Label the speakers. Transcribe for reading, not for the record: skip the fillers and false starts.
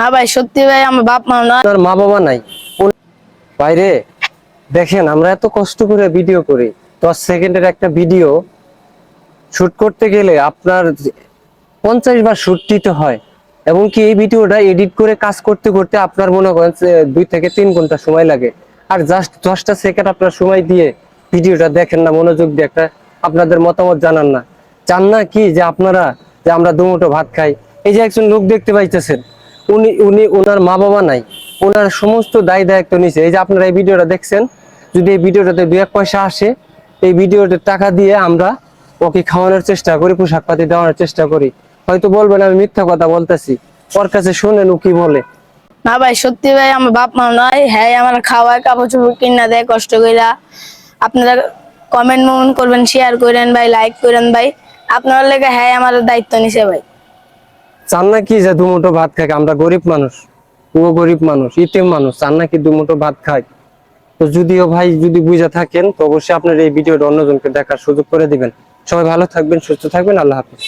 Speaker 1: না ভাই, সত্যি ভাই আমার বাপ মা না।
Speaker 2: আপনার মা বাবা নাই বাইরে? দেখেন আমরা এত কষ্ট করে ভিডিও করি, 10 সেকেন্ডের একটা ভিডিও শুট করতে গেলে আপনার 50 বার শুট দিতে হয়, এবং কি এই ভিডিওটা এডিট করে কাজ করতে করতে আপনার মনে করেন 2 থেকে 3 ঘন্টা সময় লাগে। আর জাস্ট 10টা সেকেন্ড আপনার সময় দিয়ে ভিডিওটা দেখেন না, মনোযোগ দিয়ে একটা আপনাদের মতামত জানান না। চান না কি যে আপনারা যে আমরা দুমুঠো ভাত খাই? এই যে একজন লোক দেখতে পাইতেছেন, উনি উনি ওনার মা বাবা নাই, ওনার সমস্ত দায় দায়িত্ব নিছে। এই যে আপনারা এই ভিডিওটা দেখছেন, যদি এই ভিডিওটাতে 2 এক পয়সা আসে, এই ভিডিওটার টাকা দিয়ে আমরা ওকে খাওয়ানোর চেষ্টা করি, পোশাক পাতি দেওয়ানোর চেষ্টা করি। হয়তো বলবেন আমি মিথ্যা কথা বলতেছি, ওর কাছে শুনেন ও কি বলে।
Speaker 1: না ভাই, সত্যি ভাই আমার বাপ মা নয়। হ্যাঁ, আমার খাওয়ায়, কাপড় চোপড় কিনা দেয় কষ্ট কইরা। আপনারা কমেন্ট করবেন, শেয়ার করেন ভাই, লাইক করেন ভাই। আপনার লেগে হ্যাঁ আমার দায়িত্ব নিছে ভাই।
Speaker 2: চান না কি যে দুমুঠো ভাত খাই? আমরা গরিব মানুষ, ও গরিব মানুষ, ইতিম মানুষ, চান নাকি দুমুঠো ভাত খাই? তো যদিও ভাই যদি বুঝে থাকেন, তো অবশ্যই আপনার এই ভিডিওটা অন্যজনকে দেখার সুযোগ করে দিবেন। সবাই ভালো থাকবেন, সুস্থ থাকবেন, আল্লাহ হাফেজ।